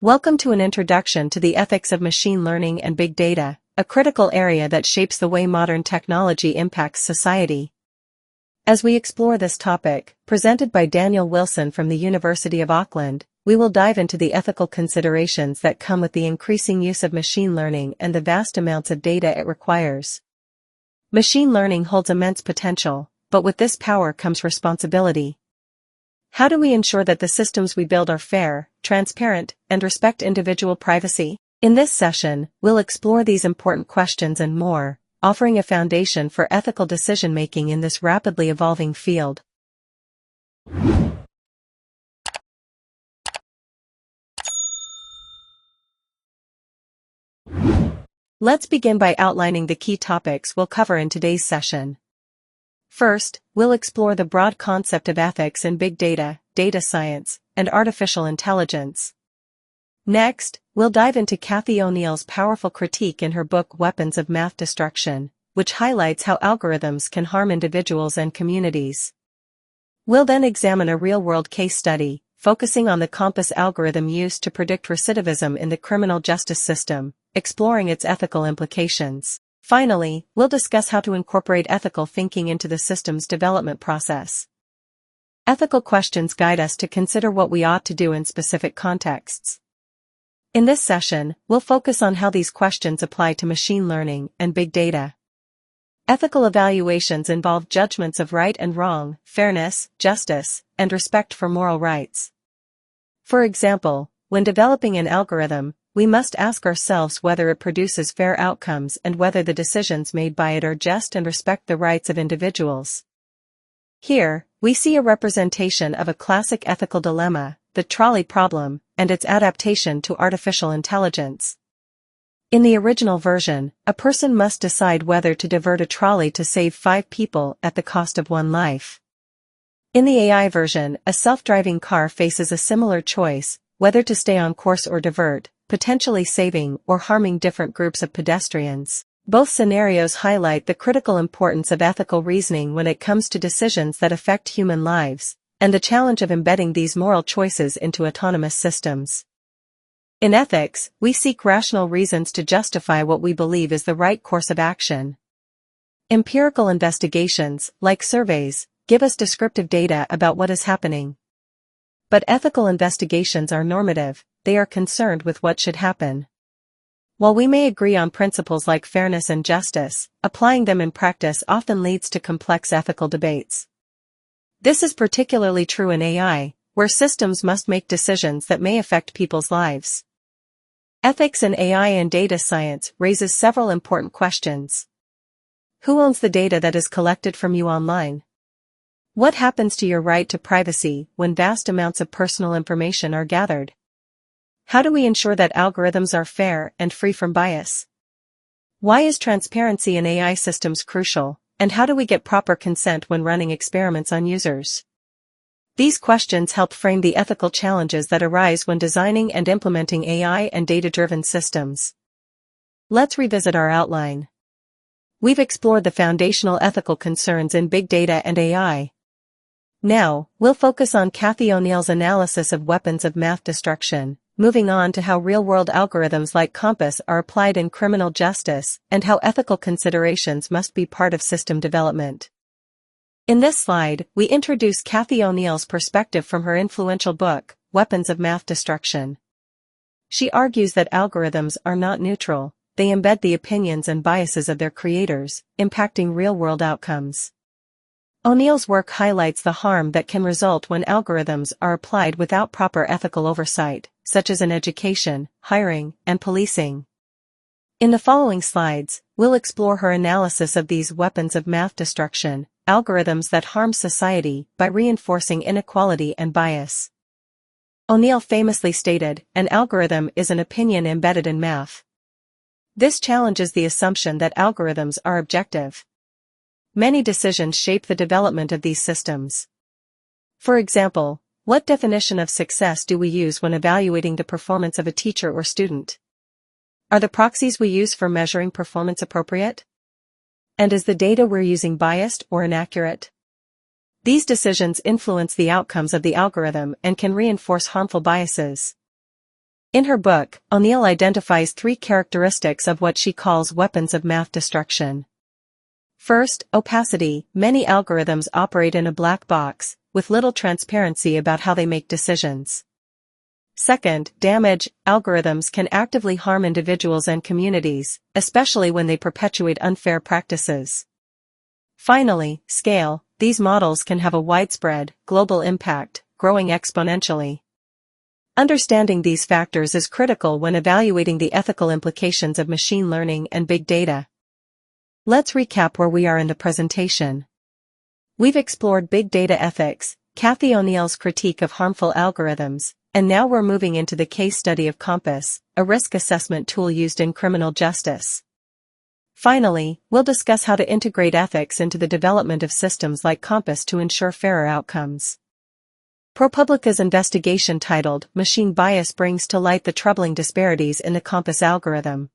Welcome to an introduction to the ethics of machine learning and big data, a critical area that shapes the way modern technology impacts society. As we explore this topic, presented by Daniel Wilson from the University of Auckland, we will dive into the ethical considerations that come with the increasing use of machine learning and the vast amounts of data it requires. Machine learning holds immense potential, but with this power comes responsibility. How do we ensure that the systems we build are fair, transparent, and respect individual privacy? In this session, we'll explore these important questions and more, offering a foundation for ethical decision-making in this rapidly evolving field. Let's begin by outlining the key topics we'll cover in today's session. First, we'll explore the broad concept of ethics in big data, data science, and artificial intelligence. Next, we'll dive into Cathy O'Neil's powerful critique in her book Weapons of Math Destruction, which highlights how algorithms can harm individuals and communities. We'll then examine a real-world case study, focusing on the COMPAS algorithm used to predict recidivism in the criminal justice system, exploring its ethical implications. Finally, we'll discuss how to incorporate ethical thinking into the system's development process. Ethical questions guide us to consider what we ought to do in specific contexts. In this session, we'll focus on how these questions apply to machine learning and big data. Ethical evaluations involve judgments of right and wrong, fairness, justice, and respect for moral rights. For example, when developing an algorithm, we must ask ourselves whether it produces fair outcomes and whether the decisions made by it are just and respect the rights of individuals. Here, we see a representation of a classic ethical dilemma, the trolley problem, and its adaptation to artificial intelligence. In the original version, a person must decide whether to divert a trolley to save 5 people at the cost of 1 life. In the AI version, a self-driving car faces a similar choice, whether to stay on course or divert, potentially saving or harming different groups of pedestrians. Both scenarios highlight the critical importance of ethical reasoning when it comes to decisions that affect human lives, and the challenge of embedding these moral choices into autonomous systems. In ethics, we seek rational reasons to justify what we believe is the right course of action. Empirical investigations, like surveys, give us descriptive data about what is happening. But ethical investigations are normative. They are concerned with what should happen. While we may agree on principles like fairness and justice, applying them in practice often leads to complex ethical debates. This is particularly true in AI, where systems must make decisions that may affect people's lives. Ethics in AI and data science raises several important questions. Who owns the data that is collected from you online? What happens to your right to privacy when vast amounts of personal information are gathered? How do we ensure that algorithms are fair and free from bias? Why is transparency in AI systems crucial, and how do we get proper consent when running experiments on users? These questions help frame the ethical challenges that arise when designing and implementing AI and data-driven systems. Let's revisit our outline. We've explored the foundational ethical concerns in big data and AI. Now, we'll focus on Cathy O'Neil's analysis of weapons of math destruction, moving on to how real-world algorithms like COMPAS are applied in criminal justice, and how ethical considerations must be part of system development. In this slide, we introduce Cathy O'Neil's perspective from her influential book, Weapons of Math Destruction. She argues that algorithms are not neutral, they embed the opinions and biases of their creators, impacting real-world outcomes. O'Neil's work highlights the harm that can result when algorithms are applied without proper ethical oversight, such as in education, hiring, and policing. In the following slides, we'll explore her analysis of these weapons of math destruction, algorithms that harm society by reinforcing inequality and bias. O'Neil famously stated, "An algorithm is an opinion embedded in math." This challenges the assumption that algorithms are objective. Many decisions shape the development of these systems. For example, what definition of success do we use when evaluating the performance of a teacher or student? Are the proxies we use for measuring performance appropriate? And is the data we're using biased or inaccurate? These decisions influence the outcomes of the algorithm and can reinforce harmful biases. In her book, O'Neil identifies 3 characteristics of what she calls weapons of math destruction. First, opacity. Many algorithms operate in a black box, with little transparency about how they make decisions. Second, damage. Algorithms can actively harm individuals and communities, especially when they perpetuate unfair practices. Finally, scale. These models can have a widespread, global impact, growing exponentially. Understanding these factors is critical when evaluating the ethical implications of machine learning and big data. Let's recap where we are in the presentation. We've explored big data ethics, Cathy O'Neil's critique of harmful algorithms, and now we're moving into the case study of COMPAS, a risk assessment tool used in criminal justice. Finally, we'll discuss how to integrate ethics into the development of systems like COMPAS to ensure fairer outcomes. ProPublica's investigation titled Machine Bias brings to light the troubling disparities in the COMPAS algorithm.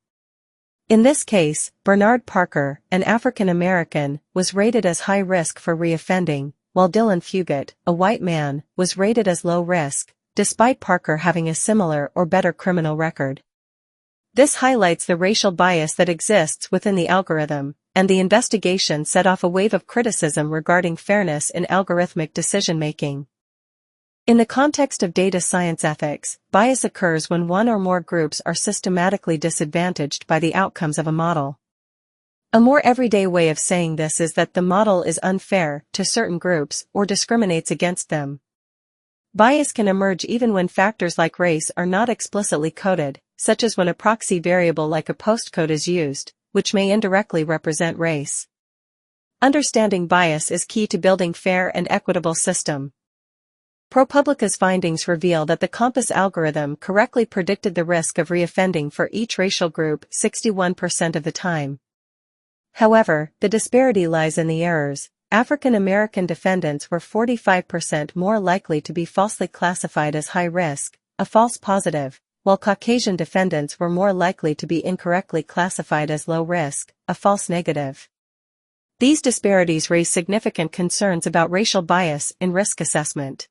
In this case, Bernard Parker, an African American, was rated as high risk for reoffending, while Dylan Fugate, a white man, was rated as low risk, despite Parker having a similar or better criminal record. This highlights the racial bias that exists within the algorithm, and the investigation set off a wave of criticism regarding fairness in algorithmic decision-making. In the context of data science ethics, bias occurs when one or more groups are systematically disadvantaged by the outcomes of a model. A more everyday way of saying this is that the model is unfair to certain groups or discriminates against them. Bias can emerge even when factors like race are not explicitly coded, such as when a proxy variable like a postcode is used, which may indirectly represent race. Understanding bias is key to building fair and equitable system. ProPublica's findings reveal that the COMPAS algorithm correctly predicted the risk of reoffending for each racial group 61% of the time. However, the disparity lies in the errors. African American defendants were 45% more likely to be falsely classified as high risk, a false positive, while Caucasian defendants were more likely to be incorrectly classified as low risk, a false negative. These disparities raise significant concerns about racial bias in risk assessment.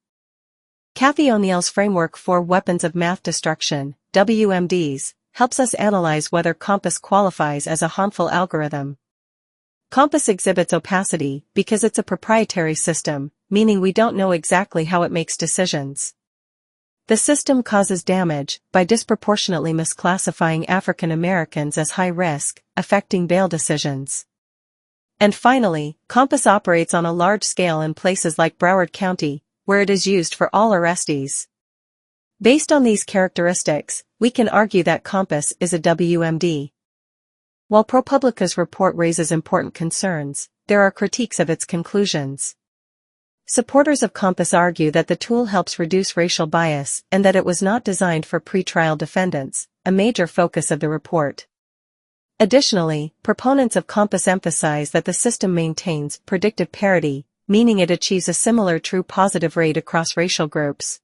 Cathy O'Neil's framework for weapons of math destruction, WMDs, helps us analyze whether COMPAS qualifies as a harmful algorithm. COMPAS exhibits opacity because it's a proprietary system, meaning we don't know exactly how it makes decisions. The system causes damage by disproportionately misclassifying African Americans as high risk, affecting bail decisions. And finally, COMPAS operates on a large scale in places like Broward County, where it is used for all arrestees. Based on these characteristics, we can argue that COMPAS is a WMD. While ProPublica's report raises important concerns, there are critiques of its conclusions. Supporters of COMPAS argue that the tool helps reduce racial bias and that it was not designed for pretrial defendants, a major focus of the report. Additionally, proponents of COMPAS emphasize that the system maintains predictive parity, meaning it achieves a similar true positive rate across racial groups.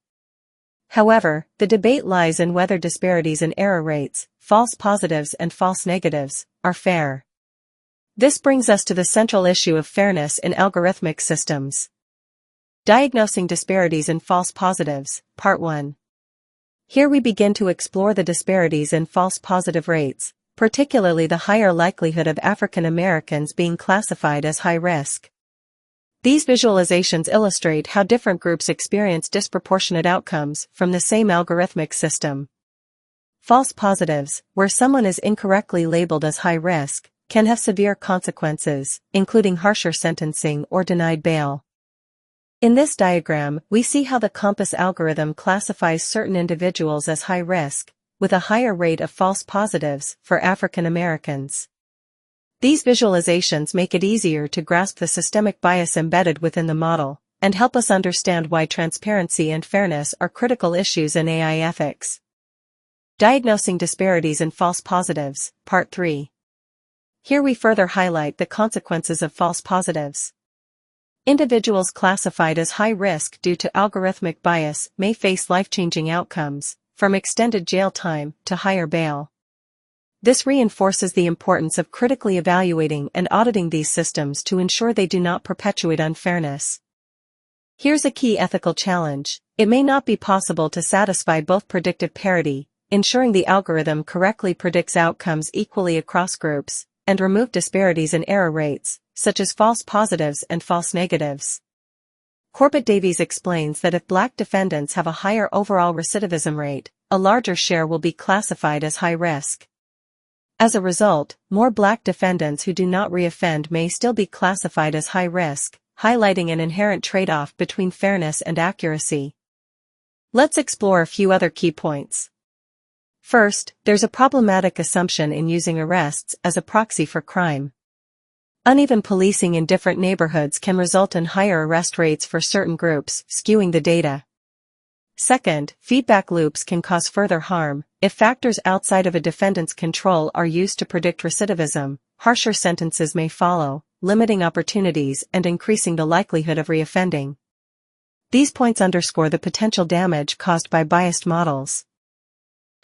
However, the debate lies in whether disparities in error rates, false positives and false negatives, are fair. This brings us to the central issue of fairness in algorithmic systems. Diagnosing disparities in false positives, Part 1. Here we begin to explore the disparities in false positive rates, particularly the higher likelihood of African Americans being classified as high risk. These visualizations illustrate how different groups experience disproportionate outcomes from the same algorithmic system. False positives, where someone is incorrectly labeled as high risk, can have severe consequences, including harsher sentencing or denied bail. In this diagram, we see how the COMPAS algorithm classifies certain individuals as high risk, with a higher rate of false positives for African Americans. These visualizations make it easier to grasp the systemic bias embedded within the model, and help us understand why transparency and fairness are critical issues in AI ethics. Diagnosing disparities in false positives, Part 3. Here we further highlight the consequences of false positives. Individuals classified as high risk due to algorithmic bias may face life-changing outcomes, from extended jail time to higher bail. This reinforces the importance of critically evaluating and auditing these systems to ensure they do not perpetuate unfairness. Here's a key ethical challenge. It may not be possible to satisfy both predictive parity, ensuring the algorithm correctly predicts outcomes equally across groups, and remove disparities in error rates, such as false positives and false negatives. Corbett Davies explains that if Black defendants have a higher overall recidivism rate, a larger share will be classified as high risk. As a result, more Black defendants who do not reoffend may still be classified as high risk, highlighting an inherent trade-off between fairness and accuracy. Let's explore a few other key points. First, there's a problematic assumption in using arrests as a proxy for crime. Uneven policing in different neighborhoods can result in higher arrest rates for certain groups, skewing the data. Second, feedback loops can cause further harm. If factors outside of a defendant's control are used to predict recidivism, harsher sentences may follow, limiting opportunities and increasing the likelihood of reoffending. These points underscore the potential damage caused by biased models.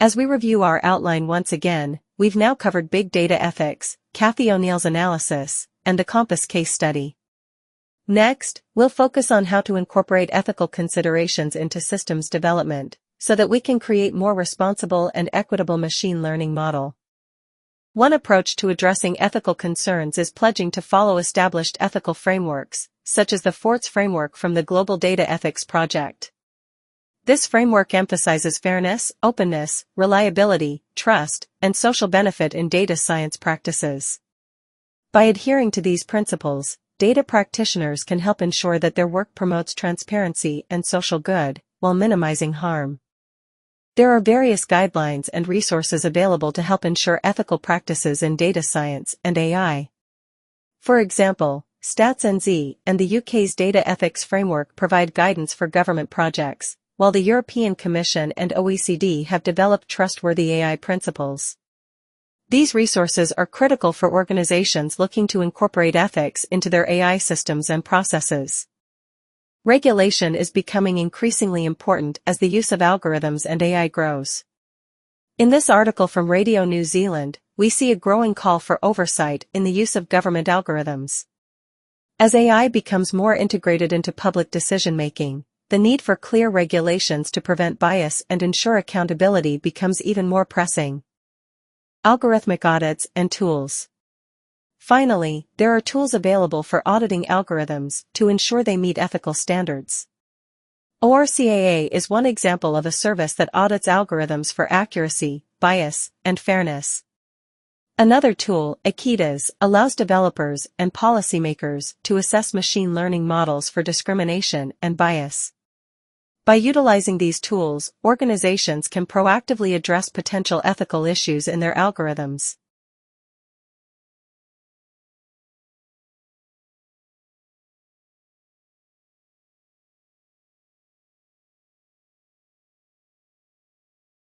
As we review our outline once again, we've now covered big data ethics, Cathy O'Neil's analysis, and the COMPAS case study. Next, we'll focus on how to incorporate ethical considerations into systems development, so that we can create more responsible and equitable machine learning model. One approach to addressing ethical concerns is pledging to follow established ethical frameworks, such as the FORTS framework from the Global Data Ethics Project. This framework emphasizes fairness, openness, reliability, trust, and social benefit in data science practices. By adhering to these principles, data practitioners can help ensure that their work promotes transparency and social good, while minimizing harm. There are various guidelines and resources available to help ensure ethical practices in data science and AI. For example, Stats.NZ and the UK's Data Ethics Framework provide guidance for government projects, while the European Commission and OECD have developed trustworthy AI principles. These resources are critical for organizations looking to incorporate ethics into their AI systems and processes. Regulation is becoming increasingly important as the use of algorithms and AI grows. In this article from Radio New Zealand, we see a growing call for oversight in the use of government algorithms. As AI becomes more integrated into public decision-making, the need for clear regulations to prevent bias and ensure accountability becomes even more pressing. Algorithmic audits and tools. Finally, there are tools available for auditing algorithms to ensure they meet ethical standards. ORCAA is one example of a service that audits algorithms for accuracy, bias, and fairness. Another tool, Aequitas, allows developers and policymakers to assess machine learning models for discrimination and bias. By utilizing these tools, organizations can proactively address potential ethical issues in their algorithms.